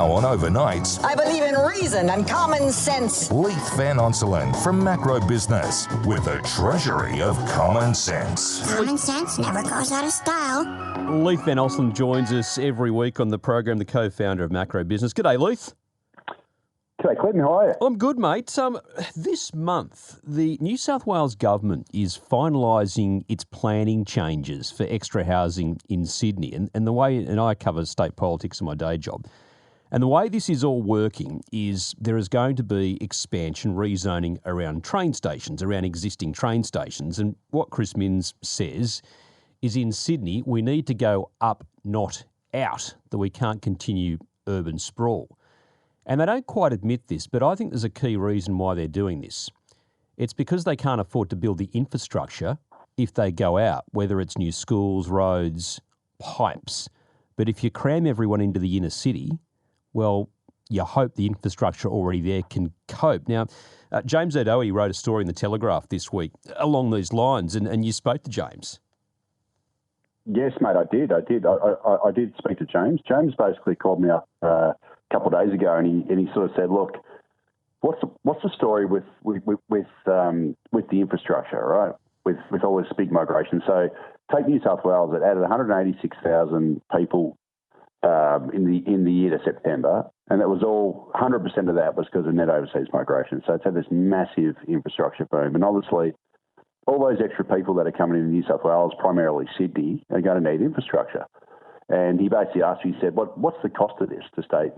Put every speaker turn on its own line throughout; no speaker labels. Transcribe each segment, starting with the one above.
On overnights,
I believe in reason and common sense.
Leith Van Onselen from Macro Business with a treasury of common sense.
Common sense never goes out of style.
Leith Van Onselen joins us every week on the program, the co-founder of Macro Business. G'day, Leith.
G'day, Clinton. How are you?
I'm good, mate. This month, the New South Wales government is finalising its planning changes for extra housing in Sydney. And the way, and I cover state politics in my day job, and the way this is all working is there is going to be expansion, rezoning around train stations, around existing train stations. And what Chris Minns says is in Sydney, we need to go up, not out, that we can't continue urban sprawl. And they don't quite admit this, but I think there's a key reason why they're doing this. It's because they can't afford to build the infrastructure if they go out, whether it's new schools, roads, pipes. But if you cram everyone into the inner city, well, you hope the infrastructure already there can cope. Now, James O'Doherty wrote a story in The Telegraph this week along these lines, and you spoke to James.
Yes, mate, I did. I did speak to James. James basically called me up a couple of days ago, and he sort of said, "Look, what's the story with the infrastructure, right? With all this big migration. So take New South Wales. It added 186,000 people in the year to September, and that was all 100% of that was because of net overseas migration. So it's had this massive infrastructure boom, and obviously all those extra people that are coming into New South Wales, primarily Sydney, are going to need infrastructure." And he basically asked me, he said, "What's the cost of this to state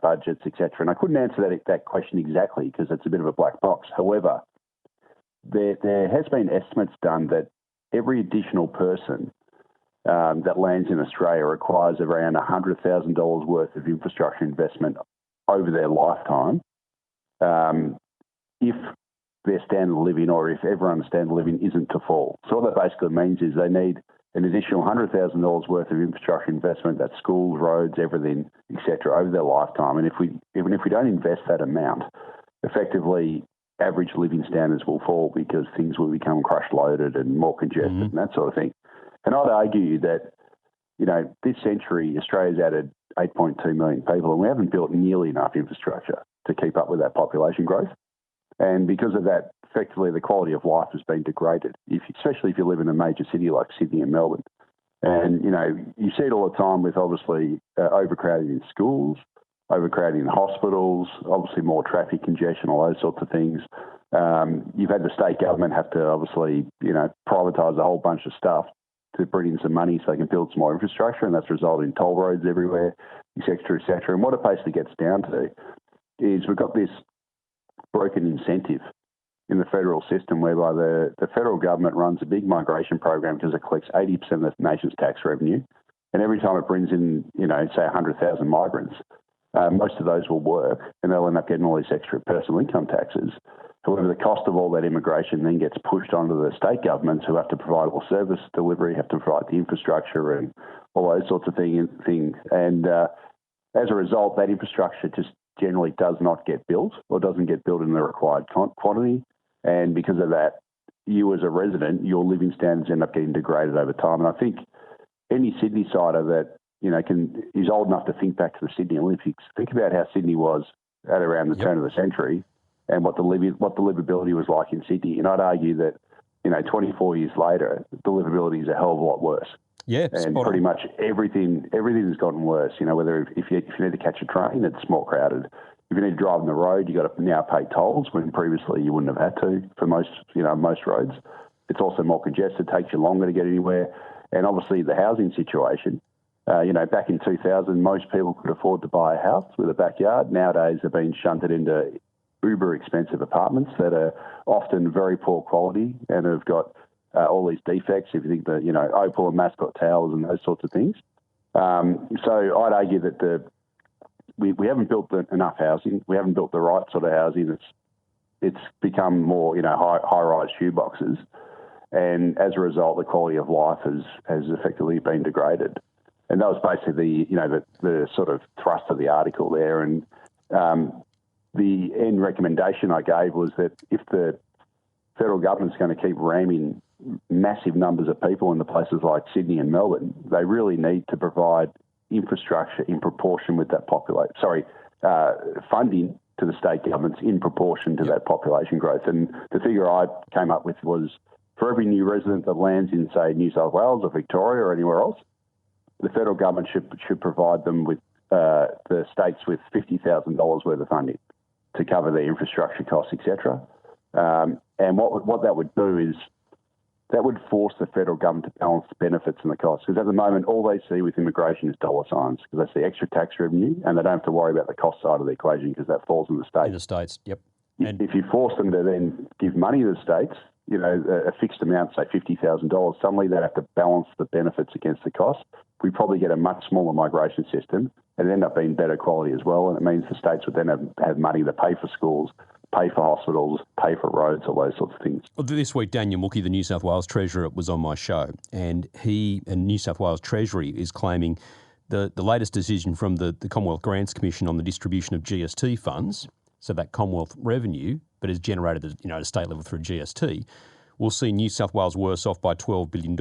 budgets, etc.?" And I couldn't answer that question exactly because it's a bit of a black box. However, there has been estimates done that every additional person that lands in Australia requires around $100,000 worth of infrastructure investment over their lifetime if their standard of living, or if everyone's standard of living isn't to fall. So what that basically means is they need an additional $100,000 worth of infrastructure investment, that's schools, roads, everything, etc., over their lifetime. And even if we don't invest that amount, effectively average living standards will fall because things will become crush-loaded and more congested and that sort of thing. And I'd argue that, this century, Australia's added 8.2 million people, and we haven't built nearly enough infrastructure to keep up with that population growth. And because of that, effectively, the quality of life has been degraded, especially if you live in a major city like Sydney and Melbourne. And, you see it all the time with, obviously, overcrowding in schools, overcrowding in hospitals, obviously more traffic congestion, all those sorts of things. You've had the state government have to, obviously, privatise a whole bunch of stuff to bring in some money so they can build some more infrastructure, and that's resulted in toll roads everywhere, et cetera, et cetera. And what it basically gets down to is we've got this broken incentive in the federal system whereby the federal government runs a big migration program because it collects 80% of the nation's tax revenue. And every time it brings in, say 100,000 migrants, most of those will work and they'll end up getting all these extra personal income taxes. However, the cost of all that immigration then gets pushed onto the state governments who have to provide all service delivery, have to provide the infrastructure and all those sorts of things. And as a result, that infrastructure just generally does not get built or doesn't get built in the required quantity. And because of that, you as a resident, your living standards end up getting degraded over time. And I think any Sydney-sider that, is old enough to think back to the Sydney Olympics, think about how Sydney was at around the turn of the century and what the livability was like in Sydney. And I'd argue that, 24 years later, the livability is a hell of a lot worse.
Yeah,
and pretty much everything's gotten worse. Whether if you need to catch a train, it's more crowded. If you need to drive on the road, you got to now pay tolls when previously you wouldn't have had to for most roads. It's also more congested, takes you longer to get anywhere, and obviously the housing situation. Back in 2000, most people could afford to buy a house with a backyard. Nowadays, they're being shunted into uber expensive apartments that are often very poor quality and have got all these defects, if you think that, Opal and Mascot Towers and those sorts of things. So I'd argue that we haven't built enough housing. We haven't built the right sort of housing. It's become more, high-rise shoeboxes. And as a result, the quality of life has effectively been degraded. And that was basically, the sort of thrust of the article there. And the end recommendation I gave was that if the federal government's going to keep ramming massive numbers of people into places like Sydney and Melbourne, they really need to provide infrastructure in proportion with that population. Funding to the state governments in proportion to that population growth. And the figure I came up with was for every new resident that lands in, say, New South Wales or Victoria or anywhere else, the federal government should provide them with the states with $50,000 worth of funding to cover their infrastructure costs, etc. And what that would do is that would force the federal government to balance the benefits and the costs. Because at the moment, all they see with immigration is dollar signs, because they see extra tax revenue and they don't have to worry about the cost side of the equation because that falls in the states.
In the states, yep.
And if you force them to then give money to the states, you know, a fixed amount, say $50,000, suddenly they have to balance the benefits against the costs. We probably get a much smaller migration system and end up being better quality as well. And it means the states would then have money to pay for schools, pay for hospitals, pay for roads, all those sorts of things.
Well, this week, Daniel Mookhey, the New South Wales Treasurer, was on my show, and he and New South Wales Treasury is claiming the latest decision from the Commonwealth Grants Commission on the distribution of GST funds, so that Commonwealth revenue, but is generated at a state level through GST, will see New South Wales worse off by $12 billion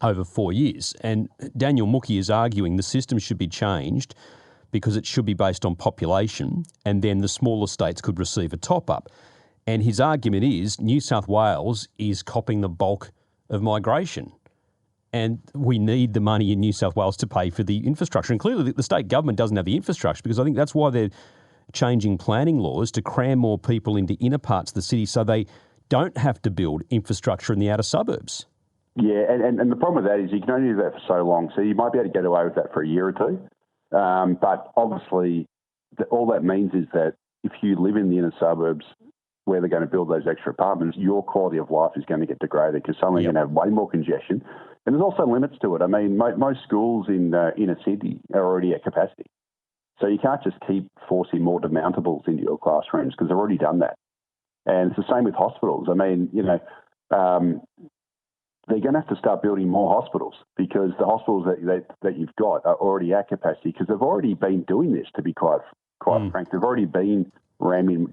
over 4 years. And Daniel Mookhey is arguing the system should be changed because it should be based on population, and then the smaller states could receive a top-up. And his argument is New South Wales is copping the bulk of migration. And we need the money in New South Wales to pay for the infrastructure. And clearly the state government doesn't have the infrastructure, because I think that's why they're changing planning laws to cram more people into inner parts of the city so they don't have to build infrastructure in the outer suburbs.
Yeah, and the problem with that is you can only do that for so long. So you might be able to get away with that for a year or two. But obviously, all that means is that if you live in the inner suburbs where they're going to build those extra apartments, your quality of life is going to get degraded because suddenly you're going to have way more congestion. And there's also limits to it. I mean, most schools in inner city are already at capacity. So you can't just keep forcing more demountables into your classrooms because they've already done that. And it's the same with hospitals. I mean, they're going to have to start building more hospitals because the hospitals that you've got are already at capacity because they've already been doing this, to be quite frank. They've already been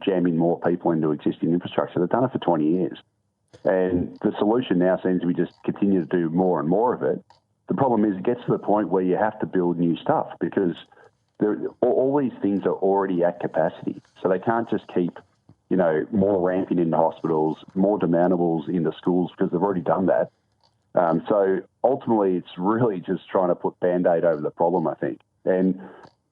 jamming more people into existing infrastructure. They've done it for 20 years. And the solution now seems to be just continue to do more and more of it. The problem is it gets to the point where you have to build new stuff because all these things are already at capacity. So they can't just keep, more ramping into hospitals, more demountables into schools because they've already done that. So ultimately, it's really just trying to put Band-Aid over the problem, I think. And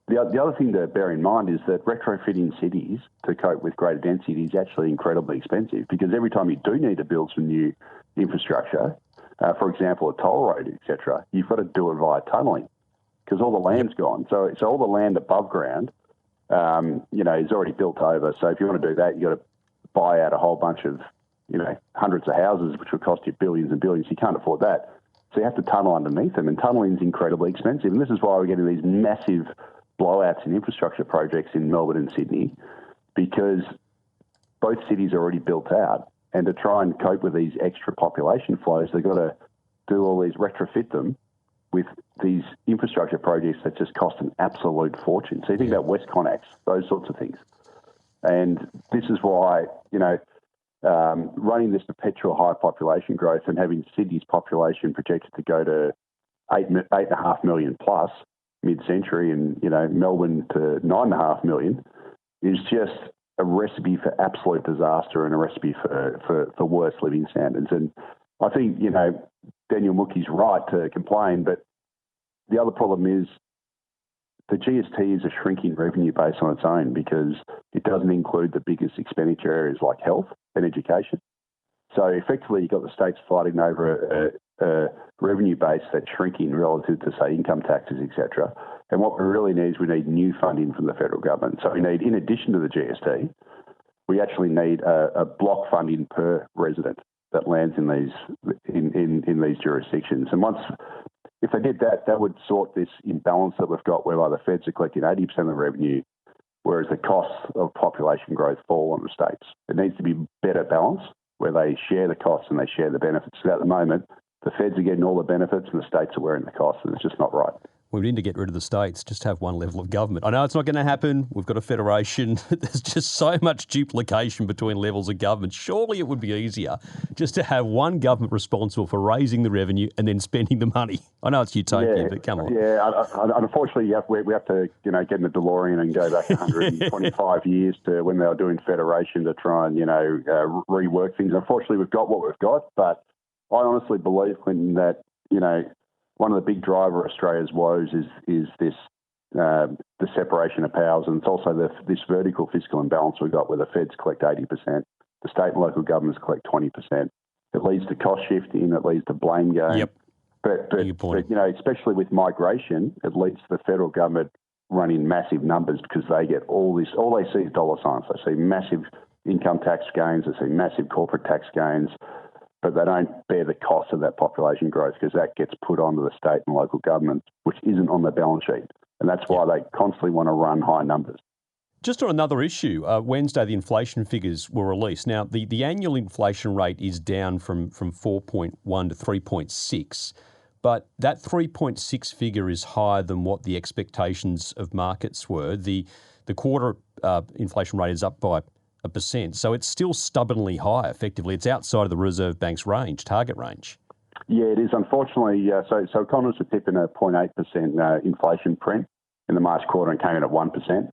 the other thing to bear in mind is that retrofitting cities to cope with greater density is actually incredibly expensive because every time you do need to build some new infrastructure, for example, a toll road, etc., you've got to do it via tunnelling because all the land's gone. So all the land above ground, is already built over. So if you want to do that, you've got to buy out a whole bunch of hundreds of houses, which will cost you billions and billions. You can't afford that. So you have to tunnel underneath them, and tunnelling is incredibly expensive. And this is why we're getting these massive blowouts in infrastructure projects in Melbourne and Sydney, because both cities are already built out. And to try and cope with these extra population flows, they've got to do all these, retrofit them with these infrastructure projects that just cost an absolute fortune. So you think about West Connex, those sorts of things. And this is why, running this perpetual high population growth and having Sydney's population projected to go to 8.5 million plus mid-century and, Melbourne to 9.5 million is just a recipe for absolute disaster and a recipe for worse living standards. And I think, Daniel Mookhey's right to complain, but the other problem is the GST is a shrinking revenue base on its own because it doesn't include the biggest expenditure areas like health and education. So effectively, you've got the states fighting over a revenue base that's shrinking relative to, say, income taxes, etc. And what we really need is we need new funding from the federal government. So we need, in addition to the GST, we actually need a block funding per resident that lands in these jurisdictions. And if they did that, that would sort this imbalance that we've got whereby the feds are collecting 80% of the revenue, whereas the costs of population growth fall on the states. It needs to be better balanced where they share the costs and they share the benefits. So at the moment, the feds are getting all the benefits and the states are wearing the costs, and it's just not right.
We need to get rid of the states, just have one level of government. I know it's not going to happen. We've got a federation. There's just so much duplication between levels of government. Surely it would be easier just to have one government responsible for raising the revenue and then spending the money. I know it's utopia, but come on.
Yeah, unfortunately, we have to get in the DeLorean and go back 125 years to when they were doing federation to try and rework things. Unfortunately, we've got what we've got, but I honestly believe, Clinton, that one of the big driver of Australia's woes is this the separation of powers, and it's also this vertical fiscal imbalance we've got where the feds collect 80%, the state and local governments collect 20%. It leads to cost shifting, it leads to blame game.
Yep.
But especially with migration, it leads to the federal government running massive numbers because they get all they see is dollar signs. They see massive income tax gains, they see massive corporate tax gains, but they don't bear the cost of that population growth because that gets put onto the state and local government, which isn't on their balance sheet. And that's why they constantly want to run high numbers.
Just on another issue, Wednesday the inflation figures were released. Now, the annual inflation rate is down from 4.1 to 3.6, but that 3.6 figure is higher than what the expectations of markets were. The quarter inflation rate is up by 1%. So it's still stubbornly high, effectively. It's outside of the Reserve Bank's target range.
Yeah, it is. Unfortunately, so economists are tipping a 0.8% inflation print in the March quarter and came in at 1%.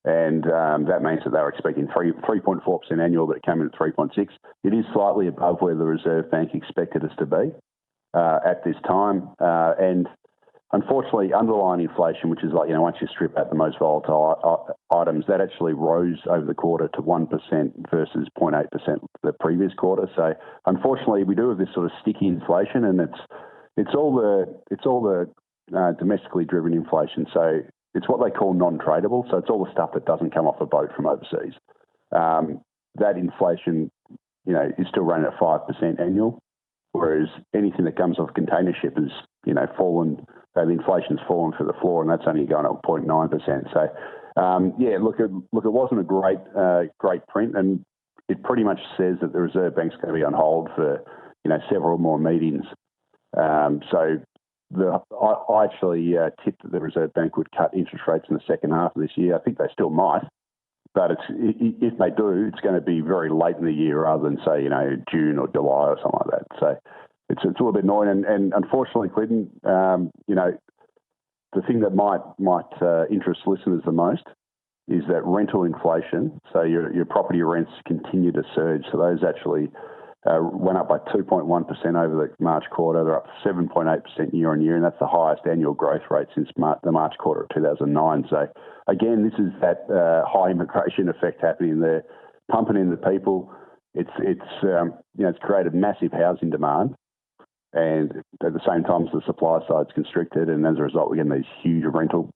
And that means that they were expecting 3.4% annual, but it came in at 3.6%. It is slightly above where the Reserve Bank expected us to be at this time. And unfortunately, underlying inflation, which is once you strip out the most volatile items, that actually rose over the quarter to 1% versus 0.8% the previous quarter. So unfortunately, we do have this sort of sticky inflation, and it's all the domestically driven inflation. So it's what they call non-tradable. So it's all the stuff that doesn't come off a boat from overseas. That inflation, is still running at 5% annual, whereas anything that comes off a container ship has, fallen. The inflation's fallen through the floor, and that's only going up 0.9%. So, it wasn't a great print, and it pretty much says that the Reserve Bank's going to be on hold for, several more meetings. I actually tipped that the Reserve Bank would cut interest rates in the second half of this year. I think they still might, but if they do, it's going to be very late in the year rather than, say, June or July or something like that. So it's a little bit annoying. And unfortunately, Clinton, the thing that might interest listeners the most is that rental inflation. So your property rents continue to surge. So those actually went up by 2.1% over the March quarter. They're up 7.8% year on year, and that's the highest annual growth rate since the March quarter of 2009. So again, this is that high immigration effect happening there, pumping in the people. It's created massive housing demand, and at the same time as the supply side's constricted, and as a result, we're getting these huge rental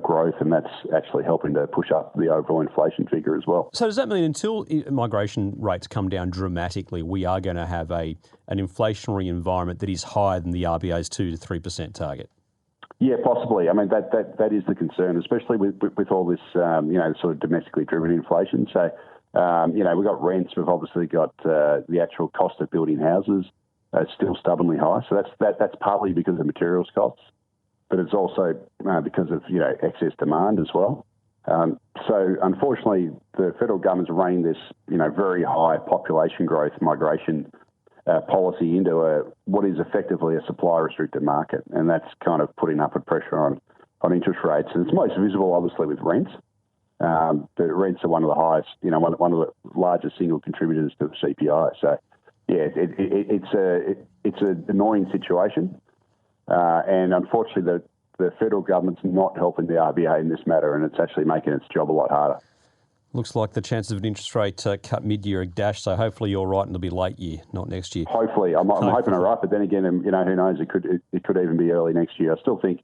growth, and that's actually helping to push up the overall inflation figure as well.
So does that mean until migration rates come down dramatically, we are going to have an inflationary environment that is higher than the RBA's 2 to 3% target?
Yeah, possibly. I mean, that is the concern, especially with all this, sort of domestically driven inflation. So, we've got rents. We've obviously got the actual cost of building houses. It's still stubbornly high. So that's partly because of materials costs, but it's also because of excess demand as well. So unfortunately, the federal government's running this very high population growth migration policy into what is effectively a supply restricted market, and that's kind of putting upward pressure on interest rates. And it's most visible, obviously, with rents. The rents are one of the highest, one of the largest single contributors to the CPI. So. Yeah, it's an annoying situation, and unfortunately, the federal government's not helping the RBA in this matter, and it's actually making its job a lot harder.
Looks like the chances of an interest rate cut mid-year are dashed. So hopefully you're right, and it'll be late year, not next year.
Hopefully, I'm hoping I'm right, but then again, who knows? It could even be early next year. I still think,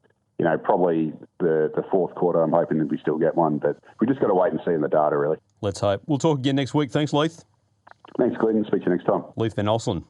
probably the fourth quarter. I'm hoping that we still get one, but we just got to wait and see in the data, really.
Let's hope. We'll talk again next week. Thanks, Leith.
Thanks, Clinton. Speak to you next time.
Leith Van Olsen.